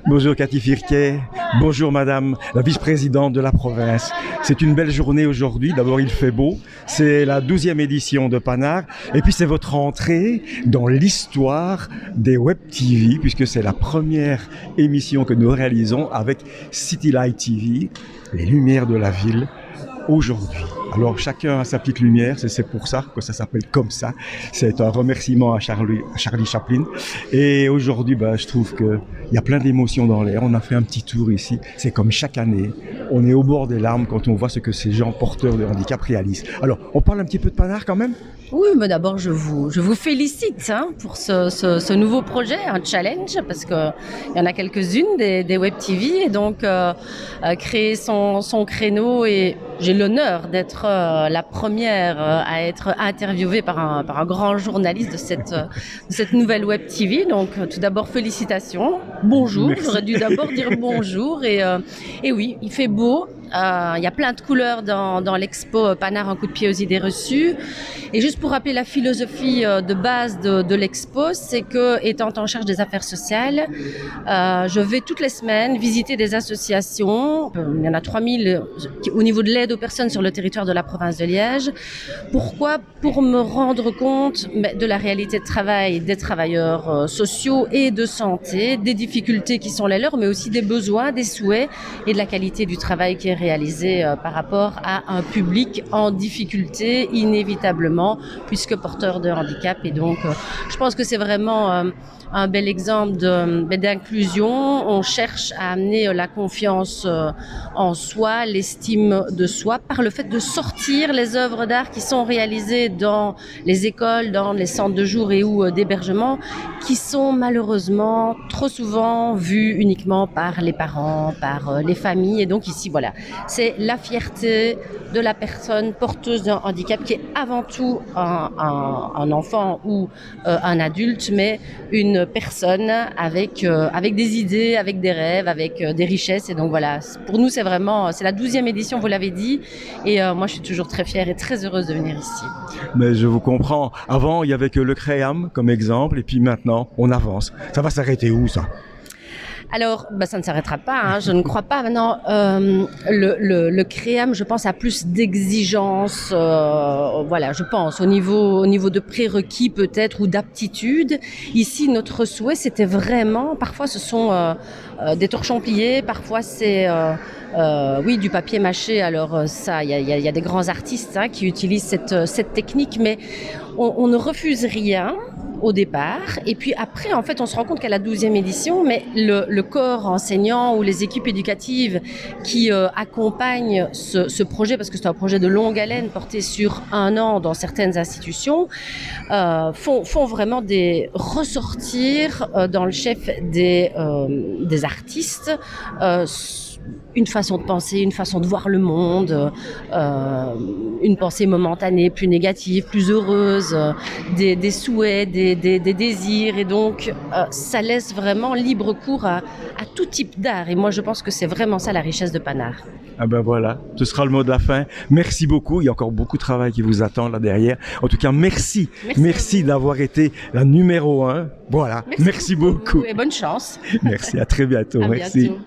Bonjour Cathy Firquet, bonjour Madame la vice-présidente de la province. C'est une belle journée aujourd'hui, d'abord il fait beau, c'est la 12e édition de Panard et puis c'est votre entrée dans l'histoire des Web TV puisque c'est la première émission que nous réalisons avec City Light TV, les lumières de la ville. Aujourd'hui. Alors chacun a sa petite lumière, c'est pour ça que ça s'appelle comme ça. C'est un remerciement à Charlie Chaplin. Et aujourd'hui, je trouve qu'il y a plein d'émotions dans l'air. On a fait un petit tour ici. C'est comme chaque année. On est au bord des larmes quand on voit ce que ces gens porteurs de handicap réalisent. Alors, on parle un petit peu de Panard quand même ? Oui, mais d'abord, je vous félicite pour ce nouveau projet, un challenge, parce qu'il y en a quelques-unes des Web TV, et donc créer son créneau, et j'ai l'honneur d'être la première à être interviewée par un grand journaliste de cette nouvelle Web TV. Donc, tout d'abord, félicitations. Bonjour, merci. J'aurais dû d'abord dire bonjour, et oui, il fait beau. Il y a plein de couleurs dans l'expo Panard, un coup de pied aux idées reçues. Et juste pour rappeler la philosophie de base de l'expo, c'est que, étant en charge des affaires sociales, je vais toutes les semaines visiter des associations. Il y en a 3000 au niveau de l'aide aux personnes sur le territoire de la province de Liège. Pourquoi ? Pour me rendre compte de la réalité de travail des travailleurs sociaux et de santé, des difficultés qui sont les leurs, mais aussi des besoins, des souhaits et de la qualité du travail qui est réalisé par rapport à un public en difficulté inévitablement puisque porteur de handicap. Et donc je pense que c'est vraiment un bel exemple d'inclusion. On cherche à amener la confiance en soi, l'estime de soi par le fait de sortir les œuvres d'art qui sont réalisées dans les écoles, dans les centres de jour et ou d'hébergement, qui sont malheureusement trop souvent vues uniquement par les parents, par les familles. Et donc ici, voilà, c'est la fierté de la personne porteuse d'un handicap qui est avant tout un enfant ou un adulte, mais une personne avec des idées, avec des rêves, avec des richesses. Et donc voilà, pour nous c'est la 12e édition, vous l'avez dit, et moi je suis toujours très fière et très heureuse de venir ici. Mais je vous comprends, avant il y avait que le CREAM comme exemple, et puis maintenant on avance. Ça va s'arrêter où ça ? Alors, ça ne s'arrêtera pas, je ne crois pas. Maintenant, le CREAM, je pense, a plus d'exigences, je pense, au niveau de prérequis peut-être ou d'aptitude. Ici, notre souhait, c'était vraiment, parfois ce sont des torchons pliés, parfois c'est du papier mâché. Alors ça, il y a des grands artistes qui utilisent cette technique, mais on ne refuse rien au départ, et puis après en fait on se rend compte qu'à la 12e édition, mais le corps enseignant ou les équipes éducatives qui accompagnent ce projet, parce que c'est un projet de longue haleine porté sur 1 an dans certaines institutions, font vraiment ressortir dans le chef des artistes une façon de penser, une façon de voir le monde, une pensée momentanée, plus négative, plus heureuse, des souhaits, des désirs. Et donc, ça laisse vraiment libre cours à tout type d'art. Et moi, je pense que c'est vraiment ça la richesse de Panard. Ah voilà, ce sera le mot de la fin. Merci beaucoup, il y a encore beaucoup de travail qui vous attend là derrière. En tout cas, merci d'avoir été la numéro 1. Voilà, merci beaucoup. Et bonne chance. Merci, à très bientôt. À merci. Bientôt.